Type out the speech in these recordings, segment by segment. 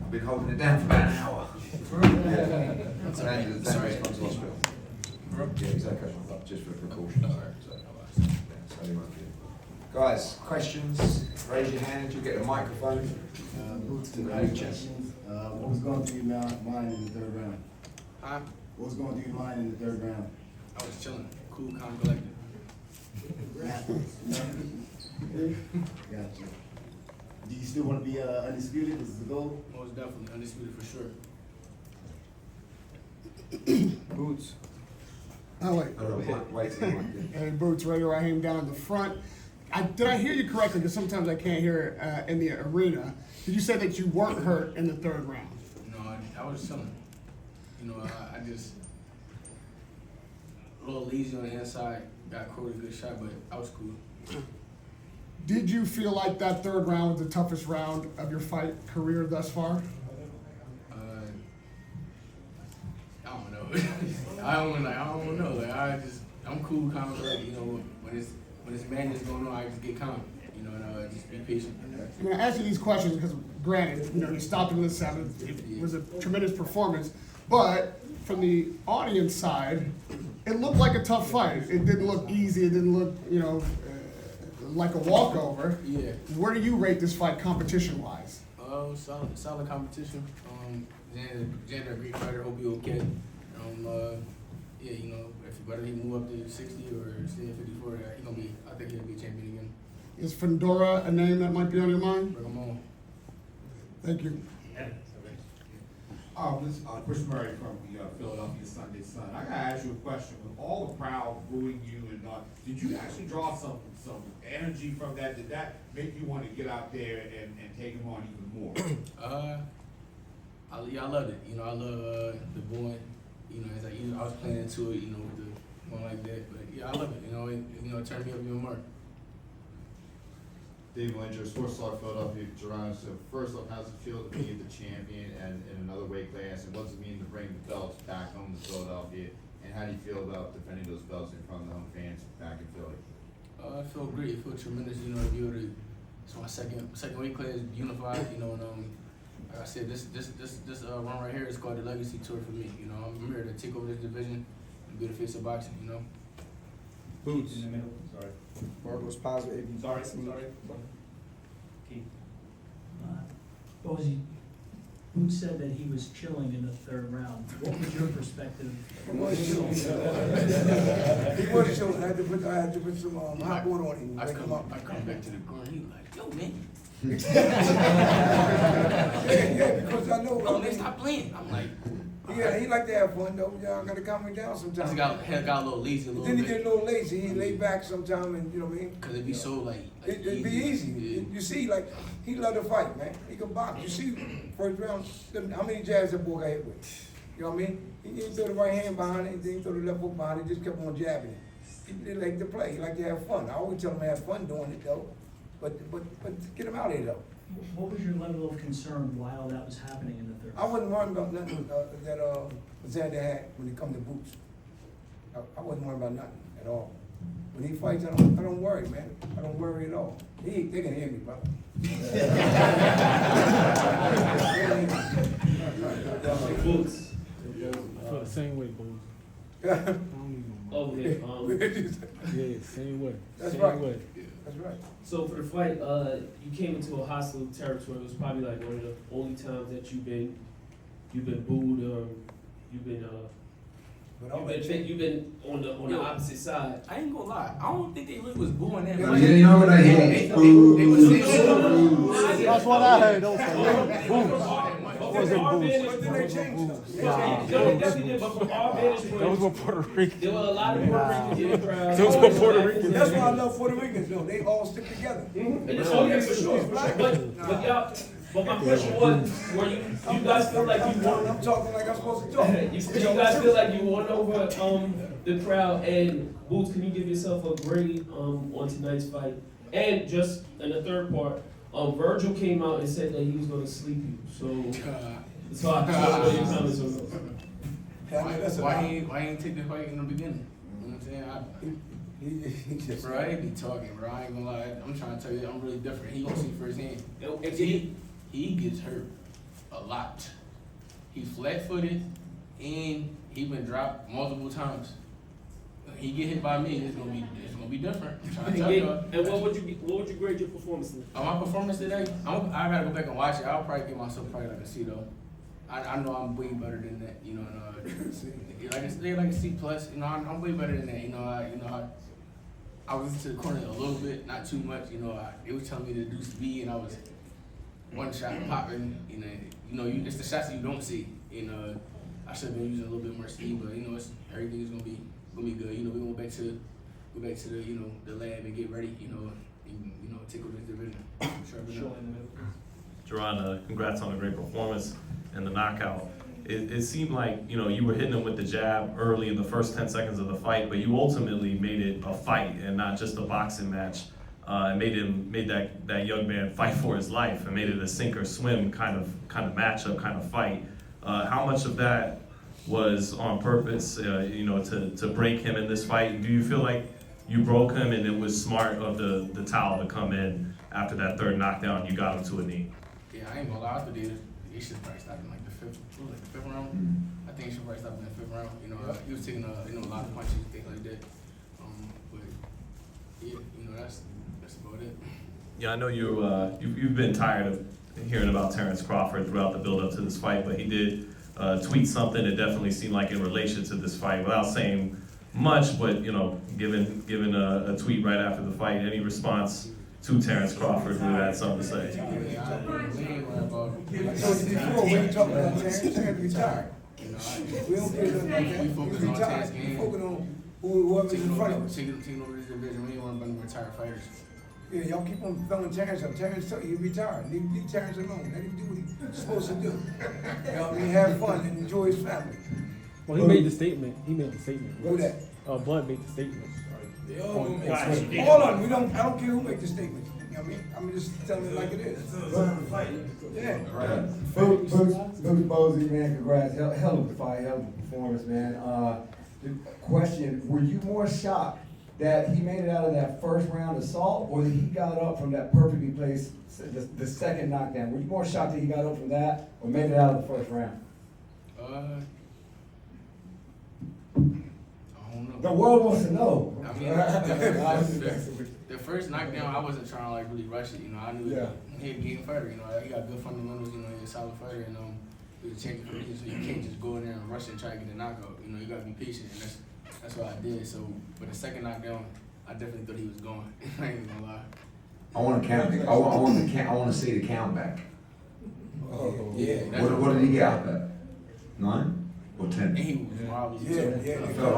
I've been holding it down for about an hour. Xander's gone to hospital. Yeah, he's okay, just for precaution. So he won't be. Guys, questions? Raise your hand. You get a microphone. Boots to the questions. What was going through your mind in the third round? Huh? What was going through your mind in the third round? I was chilling, cool, calm, collected. Gotcha. Do you still want to be undisputed? Is the goal? Most definitely, undisputed for sure. Boots. Oh, wait. Wait till you want to. And Boots, right Raheem down in the front. Did I hear you correctly? Because sometimes I can't hear it in the arena. Did you say that you weren't hurt in the third round? No, I was chilling. You know, I just a little lazy on the inside. Got quoted a good shot, but I was cool. Did you feel like that third round was the toughest round of your fight career thus far? I don't know. I don't know. Like I'm cool, calm, collected. You know, when it's madness going on, I just get calm. You know, and just be patient. I'm going to ask you these questions because, granted, you stopped in the seventh. It was a tremendous performance, but from the audience side, it looked like a tough fight. It didn't look easy. It didn't look, like a walkover. Yeah. Where do you rate this fight competition-wise? Solid competition. Xander, a great fighter. Hope he's okay. Yeah, whether he move up to 60 or stay at 54, I think he'll be a champion again. Is Fedora a name that might be on your mind? Bring him on. Thank you. This is Chris Murray from the Philadelphia Sunday Sun. I gotta ask you a question. With all the crowd booing you and did you actually draw some energy from that? Did that make you want to get out there and take him on even more? I loved it. I love the booing. As I was playing into it. With the one like that. But yeah, I love it. It turned me up even more. David Linger, Sports Talk Philadelphia, Jaron. So first off, how does it feel to be the champion and in another weight class? And what does it mean to bring the belts back home to Philadelphia? And how do you feel about defending those belts in front of the home fans back in Philly? I feel great. I feel tremendous. To be able to. It's my second weight class unified. And like I said, this run right here is called the Legacy Tour for me. I'm here to take over this division and be the face of boxing. Boots. In the middle, sorry. Marcos positive. Sorry. Keith. Bozy, Boots said that he was chilling in the third round. What was your perspective? He was chilling. I had to put some hot water on him. I come back to the corner. He like, yo man. Yeah, because I know. Oh, man, stop playing. I'm like. Yeah, he like to have fun though. Y'all gotta calm me down sometimes. He got a little lazy a little Then he bit. get a little lazy. He lay back sometime, and you know what I mean. Cause it be so like It'd be easy. Yeah. You see, like he love to fight, man. He can box. You see, first round, how many jabs that boy got hit with? You know what I mean? He didn't throw the right hand behind it. Then he throw the left hook behind it. Just kept on jabbing it. He like to play. He like to have fun. I always tell him to have fun doing it though. But get him out of here though. What was your level of concern while that was happening in the third? I wasn't worried about nothing that Xander had when it come to Boots. I wasn't worried about nothing at all. When he fights, I don't worry, man. I don't worry at all. They can hear me, brother. Boots. I feel the same way, Boots. Okay. Yeah, same way. That's same right. way. That's right. So for the fight, you came into a hostile territory. It was probably like one of the only times that you've been booed. You've been on the opposite side. I ain't gonna lie. I don't think they really was booing that Yeah, much. you know what I hear? They was saying That's what I heard. Those Wasn't But then they changed us. they definitely did, but from our vantage point, Those were Puerto Ricans. there were a lot of Puerto Ricans in the crowd. Those were Puerto Ricans. That's why I love Puerto Ricans, though. They all stick together. Oh yeah, for sure. But y'all. But my question was, were you guys feel like you won? I'm talking like I'm supposed to talk. You guys feel like you won over the crowd? And Boots, can you give yourself a grade on tonight's fight? And just in the third part, Virgil came out and said that he was going to sleep you. So I know your comments on that. why ain't take the fight in the beginning? You know what I'm saying? He just, Bro, I be talking, bro. I ain't gonna lie. I'm trying to tell you, I'm really different. He gonna see firsthand. He gets hurt a a lot. He flat-footed, and he been dropped multiple times. He get hit by me, it's gonna be different. I'm trying to tell y'all. And what would you grade your performance in? My performance today, I gotta go back and watch it. I'll probably give myself like a C though. I know I'm way better than that, you know. Like a C plus, you know. I'm way better than that, you know. I was into the corner a little bit, not too much, you know. It was telling me to do speed, and I was one shot popping, you know. It's the shots you don't see, you know. I should have been using a little bit more speed, but you know, everything is gonna be good. You know, we go back to the the lab and get ready, you know, and take over this division. Sure. Jaron, congrats on a great performance and the knockout. It seemed like, you know, you were hitting him with the jab early in the first 10 seconds of the fight, but you ultimately made it a fight and not just a boxing match. And made that young man fight for his life and made it a sink or swim kind of matchup, kind of fight. How much of that was on purpose, you know, to break him in this fight? Do you feel like you broke him and it was smart of the towel to come in after that third knockdown? You got him to a knee. Yeah, I ain't gonna lie, I thought they should probably stop in like the fifth round. I think he should probably stop in the fifth round. You know, he was taking a lot of punches and things like that. But yeah, you know, that's about it. Yeah, I know you've been tired of hearing about Terrence Crawford throughout the build-up to this fight, but he did tweet something that definitely seemed like in relation to this fight, without saying much, but you know, given a tweet right after the fight. Any response to Terrence Crawford who had something to say? I told you before, when you talk about Terrence retired. We don't care nothing about that. We focus He's on retired. Terrence We game. focus on whoever's in front of us. Taking over this division. We ain't want to bring retired fighters. Yeah, y'all keep on throwing Terrence up. Terrence told you he retired. Leave Terrence alone. Let him do what he's supposed to do. You know, I mean, have fun and enjoy his family. Well, he made the statement. Who that? Blunt made the statement. All of them. I don't care who make the statement. You know what I mean? I'm just telling it like it is. Yeah. Right. Boots Bosey, man, congrats. Hell of a fight, hell of a performance, man. The question, were you more shocked that he made it out of that first round assault, or that he got up from that perfectly placed, the second knockdown? Were you more shocked that he got up from that, or made it out of the first round? I don't know. The world wants to know. I mean, the first knockdown, I wasn't trying to like really rush it. You know, I knew he had a game fighter. You know, he got good fundamentals. You know, he's a solid fighter, and he was a champion for reason. So you can't just go in there and rush and try to get a knockout. You know, you gotta be patient, and that's what I did. So, but the second knockdown, I definitely thought he was going. I ain't gonna lie. I want to count. I want to see the count back. Oh, yeah. What did he get up at? 9 or 10? And he was marvelous. I felt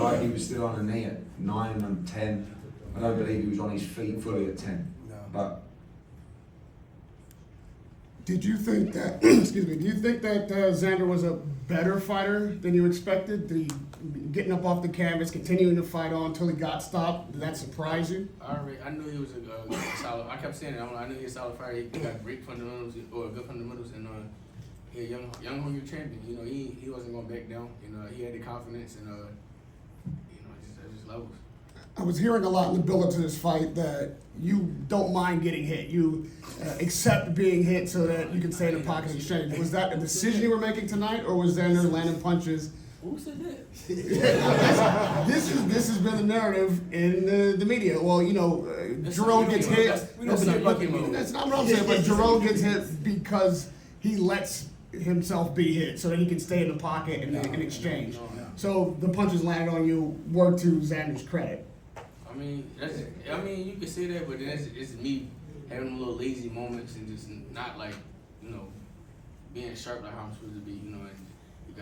like he was still on a knee at 9 and 10. I don't believe he was on his feet fully at 10. No. But Did you think that, excuse me, do you think that Xander was a better fighter than you expected? Did he, getting up off the canvas, continuing to fight on until he got stopped, did that surprise you? I knew he was a solid. I kept saying it. I knew he was a solid fighter. He got great fundamentals or good fundamentals, and he a young hungry champion. You know, he wasn't gonna back down. You know, he had the confidence, and just levels. I was hearing a lot in the build-up to this fight that you don't mind getting hit. You accept being hit so that you can stay in the pocket and exchange. Was that a decision you were making tonight, or was Xander landing punches? Who said that? This has been the narrative in the media. Well, you know, Jaron gets hit. That's not what I'm saying, but Jaron gets hit because he lets himself be hit so that he can stay in the pocket and exchange. So the punches landed on you were to Xander's credit. I mean, you can say that, but then it's me having little lazy moments and just not like, you know, being sharp like how I'm supposed to be, you know, and you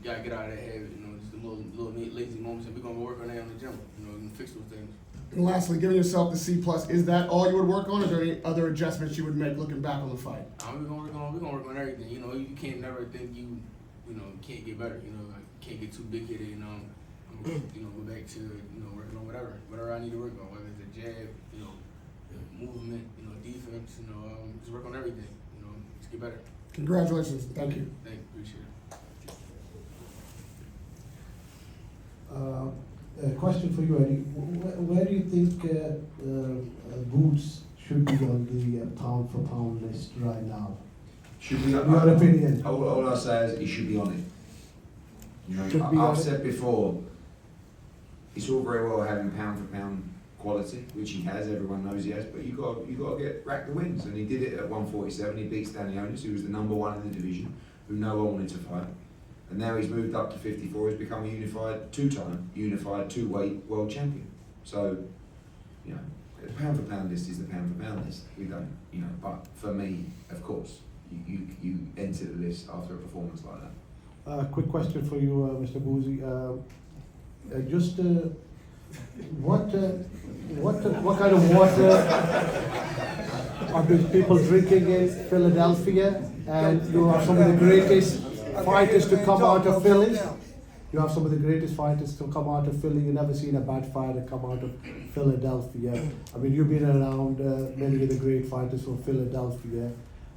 gotta get out of that habit, you know, just the little lazy moments, and we're gonna work on that in the gym, you know, and fix those things. And lastly, giving yourself the C+, is that all you would work on, or is there any other adjustments you would make looking back on the fight? We're gonna work on everything, you know. You can't never think you can't get better, you know, like can't get too big headed, you know. I'm gonna, go back to, working on whatever I need to work on, whether it's a jab, movement, defense, just work on everything, just get better. Congratulations. Thank you. Appreciate it. A question for you, Eddie. Where do you think Boots should be on the pound for pound list right now? Should be, Your opinion. all I say is he should be on it. You know, Should be on I've it. said before, it's all very well having pound for pound quality, which he has, everyone knows he has, but you got to get rack the wins, and he did it at 147. He beat Stanley Onis, who was the number one in the division, who no one wanted to fight, and now he's moved up to 54. He's become a two-time unified two-weight world champion. So, you know, the pound for pound list is the pound for pound list. We don't, you know, but for me, of course, you enter the list after a performance like that. Quick question for you, Mr. Boozy. What kind of water are the people drinking in Philadelphia? And you have some of the greatest fighters to come out of Philly. You have some of the greatest fighters to come out of Philly. You've never seen a bad fighter come out of Philadelphia. I mean, you've been around many of the great fighters from Philadelphia.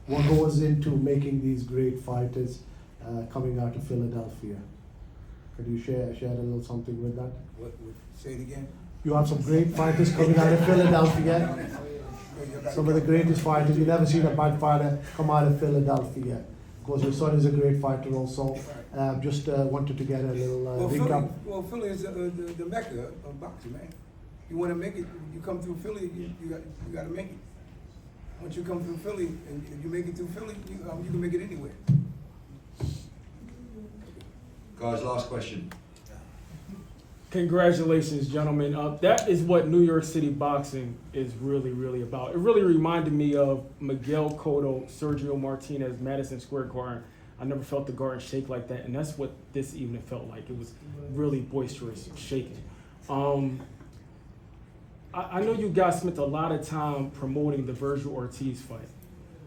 What goes into making these great fighters coming out of Philadelphia? Could you share a little something with that? Say it again. You have some great fighters coming out of Philadelphia. Some of the greatest fighters. You've never seen a bad fighter come out of Philadelphia. Of course, your son is a great fighter also. Just wanted to get a little recap. Philly is the mecca of boxing, man. You want to make it, you come through Philly, you got to make it. Once you come through Philly and you make it through Philly, you can make it anywhere. Guys, last question. Congratulations, gentlemen. That is what New York City boxing is really, really about. It really reminded me of Miguel Cotto, Sergio Martinez, Madison Square Garden. I never felt the garden shake like that, and that's what this evening felt like. It was really boisterous, shaking. I know you guys spent a lot of time promoting the Virgil Ortiz fight.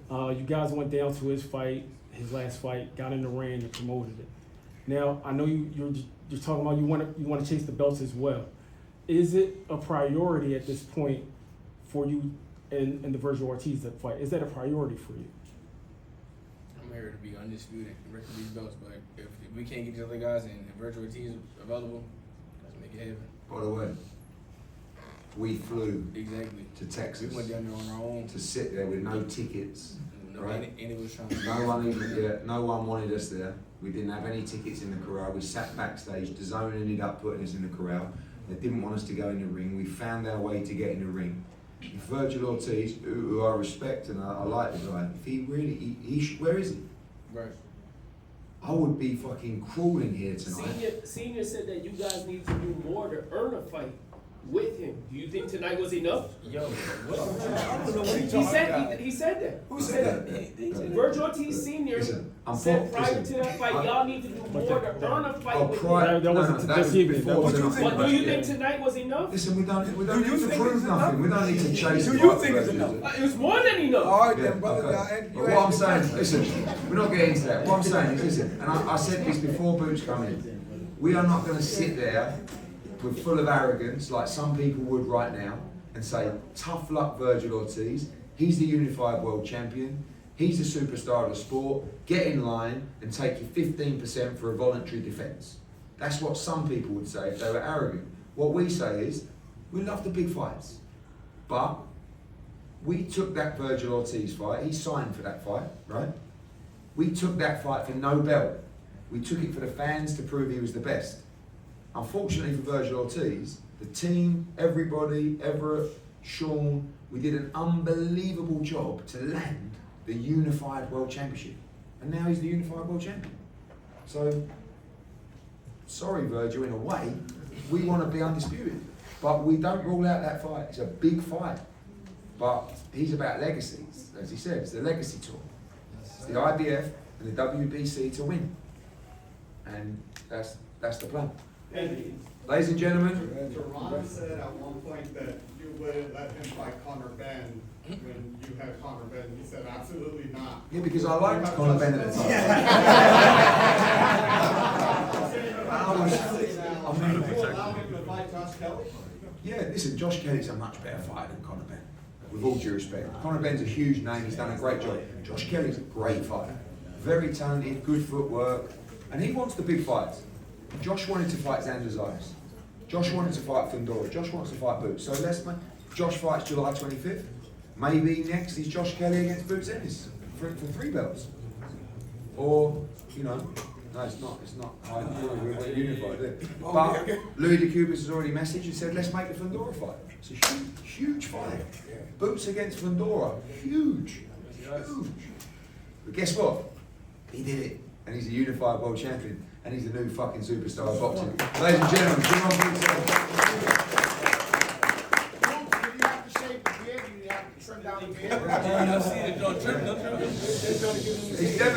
You guys went down to his fight, his last fight, got in the ring and promoted it. Now, I know you're talking about you want to chase the belts as well. Is it a priority at this point for you in the Virgil Ortiz fight? Is that a priority for you? I'm here to be undisputed and record these belts, but if we can't get these other guys and Virgil Ortiz is available, let's make it happen. By the way, we flew Exactly. to Texas We went down there on our own. to sit there with no tickets. Right. And it was trying to. No one wanted us there. We didn't have any tickets in the corral. We sat backstage. The zone ended up putting us in the corral. They didn't want us to go in the ring. We found our way to get in the ring. If Virgil Ortiz, who I respect and I like the guy, if he really, where is he? Right. I would be fucking crawling here tonight. Senior said that you guys need to do more to earn a fight with him. Do you think tonight was enough? Yo, what? I don't know what he's talking about. He said that. Who said that? Virgil Ortiz Senior said prior to that fight, y'all need to do more to earn a fight with him. That wasn't this evening. That What you wasn't. think? But do you think tonight was enough? Listen, we don't Do need you to think prove it's nothing. enough? We don't need to chase. Do the you fight think it's versus enough? It was more than enough. All right, Yeah, then, brother. okay. You But what I'm asked me saying, questions. listen, we're not getting into that. What I'm saying is, listen, and I said this before Boots come in, we are not going to sit there with full of arrogance like some people would right now and say, tough luck Virgil Ortiz, he's the unified world champion, he's the superstar of the sport, get in line and take your 15% for a voluntary defence. That's what some people would say if they were arrogant. What we say is, we love the big fights, but we took that Virgil Ortiz fight, he signed for that fight, right? We took that fight for no belt. We took it for the fans to prove he was the best. Unfortunately for Virgil Ortiz, the team, everybody, Everett, Sean, we did an unbelievable job to land the unified world championship. And now he's the unified world champion. So, sorry Virgil, in a way, we want to be undisputed. But we don't rule out that fight. It's a big fight. But he's about legacies, as he said, it's the legacy tour. It's the IBF and the WBC to win. And that's the plan. Ladies and gentlemen. Jaron said at one point that you wouldn't let him fight Conor Ben when you had Conor Ben. He said absolutely not. Yeah, because I liked Conor Ben at the time. Would you allow him to fight Josh Kelly? Yeah, listen, Josh Kelly's a much better fighter than Conor Ben, with all due respect. Conor Ben's a huge name, he's done a great job. Josh Kelly's a great fighter. Very talented, good footwork, and he wants the big fights. Josh wanted to fight Xander Zayas. Josh wanted to fight Fundora. Josh wants to fight Boots. So let's make Josh fights July 25th. Maybe next is Josh Kelly against Boots Ennis. for 3 belts. Or, you know, no, it's not. We're unified there. But Louis DeCubas has already messaged and said, let's make the Fundora fight. It's a huge fight. Boots against Fundora, huge. But guess what? He did it. And he's a unified world champion. And he's the new fucking superstar of boxing. Ladies and gentlemen, Jaron Ennis. Did you have to shave the beard? Did you have to trim down the beard? I see it, don't trip. He's devastated.